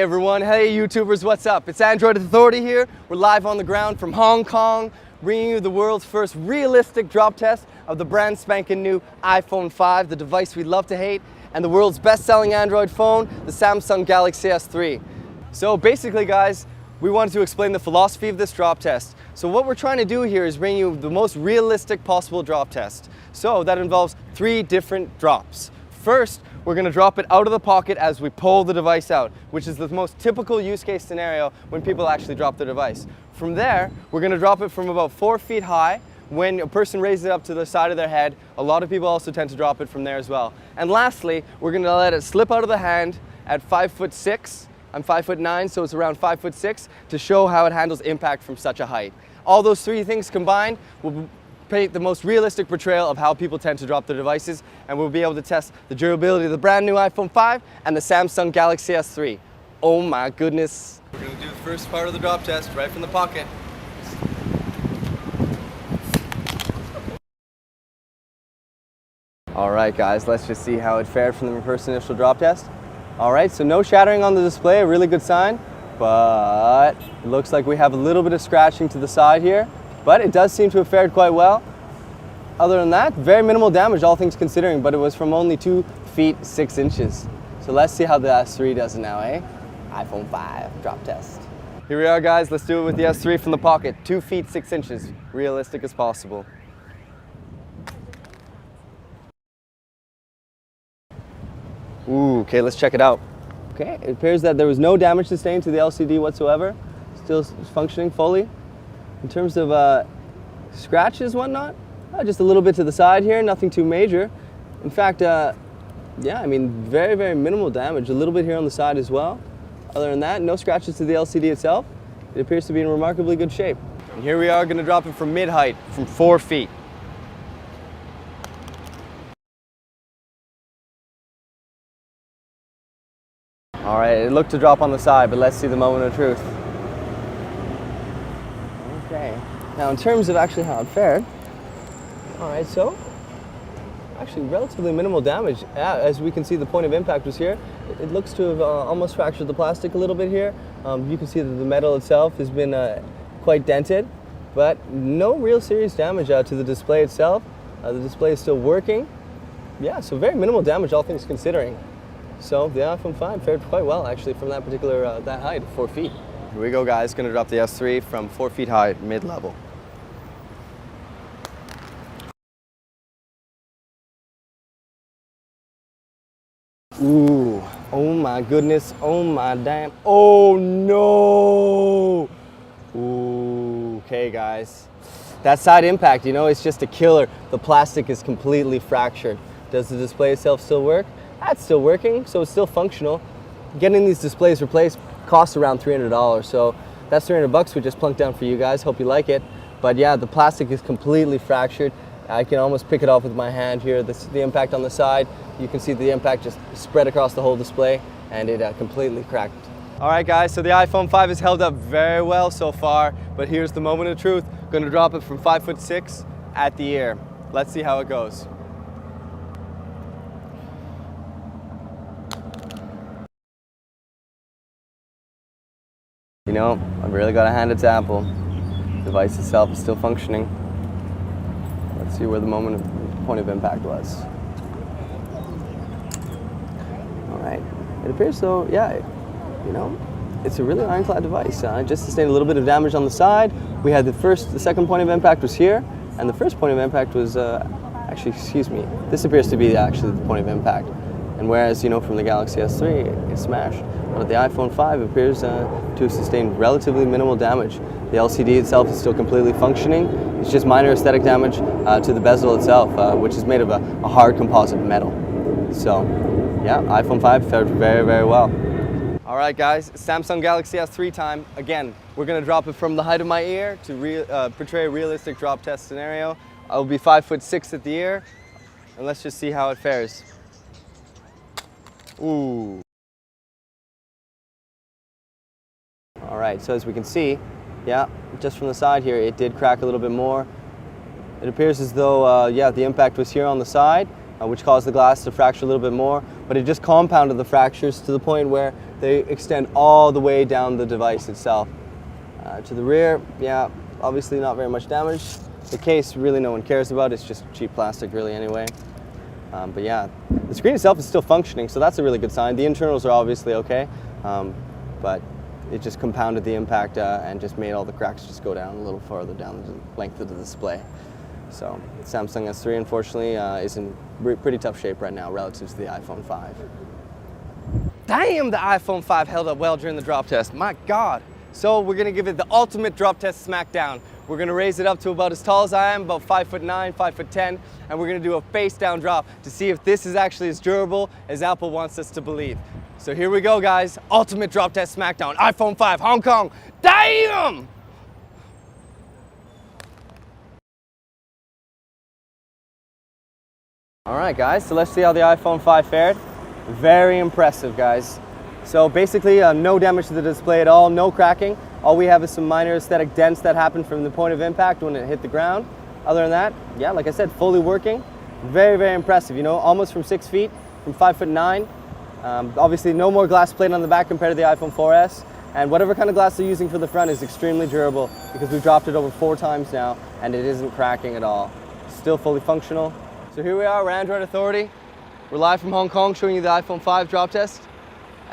everyone, hey YouTubers, what's up? It's Android Authority here. We're live on the ground from Hong Kong, bringing you the world's first realistic drop test of the brand spanking new iPhone 5, the device we love to hate, and the world's best-selling Android phone, the Samsung Galaxy S3. So basically guys, we wanted to explain the philosophy of this drop test. So what we're trying to do here is bring you the most realistic possible drop test. So that involves 3 different drops. First, we're going to drop it out of the pocket as we pull the device out, which is the most typical use case scenario when people actually drop their device. From there, we're going to drop it from about 4 feet high. When a person raises it up to the side of their head, a lot of people also tend to drop it from there as well. And lastly, we're going to let it slip out of the hand at 5'6". I'm 5'9", so it's around 5'6", to show how it handles impact from such a height. All those 3 things combined will paint the most realistic portrayal of how people tend to drop their devices, and we'll be able to test the durability of the brand new iPhone 5 and the Samsung Galaxy S3. Oh my goodness. We're going to do the first part of the drop test right from the pocket. Alright guys, let's just see how it fared from the first initial drop test. Alright, so no shattering on the display, a really good sign, but it looks like we have a little bit of scratching to the side here. But it does seem to have fared quite well. Other than that, very minimal damage, all things considering, but it was from only 2 feet 6 inches. So let's see how the S3 does it now, eh? iPhone 5 drop test. Here we are guys, let's do it with the S3 from the pocket. 2 feet 6 inches, realistic as possible. Ooh, okay, let's check it out. Okay, it appears that there was no damage sustained to the LCD whatsoever. Still functioning fully. In terms of scratches, whatnot, just a little bit to the side here, nothing too major. In fact, yeah, I mean, very, very minimal damage. A little bit here on the side as well. Other than that, no scratches to the LCD itself. It appears to be in remarkably good shape. And here we are going to drop it from mid-height, from 4 feet. All right, it looked to drop on the side, but let's see the moment of truth. Okay, now in terms of actually how it fared, all right, so actually relatively minimal damage. As we can see, the point of impact was here. It looks to have almost fractured the plastic a little bit here. You can see that the metal itself has been quite dented, but no real serious damage to the display itself. The display is still working. Yeah, so very minimal damage, all things considering. So the iPhone 5 fared quite well actually from that particular, that height, 4 feet. Here we go guys, gonna drop the S3 from 4 feet high, mid-level. Ooh, oh my goodness, oh my damn, oh no! Ooh, okay guys. That side impact, you know, it's just a killer. The plastic is completely fractured. Does the display itself still work? That's still working, so it's still functional. Getting these displays replaced costs around $300, so that's $300 we just plunked down for you guys. Hope you like it. But yeah, the plastic is completely fractured. I can almost pick it off with my hand here. This is the impact on the side. You can see the impact just spread across the whole display, and it completely cracked. All right guys, so the iPhone 5 has held up very well so far, but here's the moment of truth. I'm gonna drop it from 5'6" at the ear. Let's see how it goes. You know, I've really got to hand it to Apple. The device itself is still functioning. Let's see where the point of impact was. All right, it appears so, yeah, you know, it's a really ironclad device. I just sustained a little bit of damage on the side. We had the second point of impact was here, and the first point of impact was, actually, excuse me, this appears to be actually the point of impact. And whereas, you know, from the Galaxy S3, it smashed. But the iPhone 5 appears to have sustained relatively minimal damage. The LCD itself is still completely functioning. It's just minor aesthetic damage to the bezel itself, which is made of a hard composite metal. So, yeah, iPhone 5 fared very, very well. All right, guys, Samsung Galaxy S3 time. Again, we're going to drop it from the height of my ear to portray a realistic drop test scenario. I'll be 5'6" at the ear, and let's just see how it fares. Ooh. All right, so as we can see, yeah, just from the side here, it did crack a little bit more. It appears as though, yeah, the impact was here on the side, which caused the glass to fracture a little bit more, but it just compounded the fractures to the point where they extend all the way down the device itself. To the rear, yeah, obviously not very much damage. The case, really no one cares about. It's just cheap plastic really anyway. But yeah, the screen itself is still functioning, so that's a really good sign. The internals are obviously okay, but it just compounded the impact and just made all the cracks just go down a little farther down the length of the display. So Samsung S3 unfortunately is in pretty tough shape right now relative to the iPhone 5. Damn, the iPhone 5 held up well during the drop test. My God. So we're gonna give it the ultimate drop test smackdown. We're gonna raise it up to about as tall as I am, about 5'9", 5'10", and we're gonna do a face down drop to see if this is actually as durable as Apple wants us to believe. So here we go, guys. Ultimate drop test smackdown. iPhone 5, Hong Kong. Damn! All right, guys, so let's see how the iPhone 5 fared. Very impressive, guys. So basically, no damage to the display at all, no cracking. All we have is some minor aesthetic dents that happened from the point of impact when it hit the ground. Other than that, yeah, like I said, fully working. Very, very impressive, you know, almost from 6 feet, from 5'9". Obviously, no more glass plate on the back compared to the iPhone 4S. And whatever kind of glass they're using for the front is extremely durable because we've dropped it over 4 times now and it isn't cracking at all. Still fully functional. So here we are, we're Android Authority. We're live from Hong Kong showing you the iPhone 5 drop test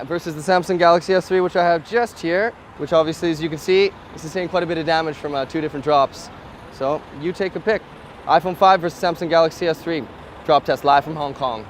versus the Samsung Galaxy S3, which I have just here, which obviously, as you can see, is sustained quite a bit of damage from 2 different drops. So you take a pick. iPhone 5 versus Samsung Galaxy S3 drop test live from Hong Kong.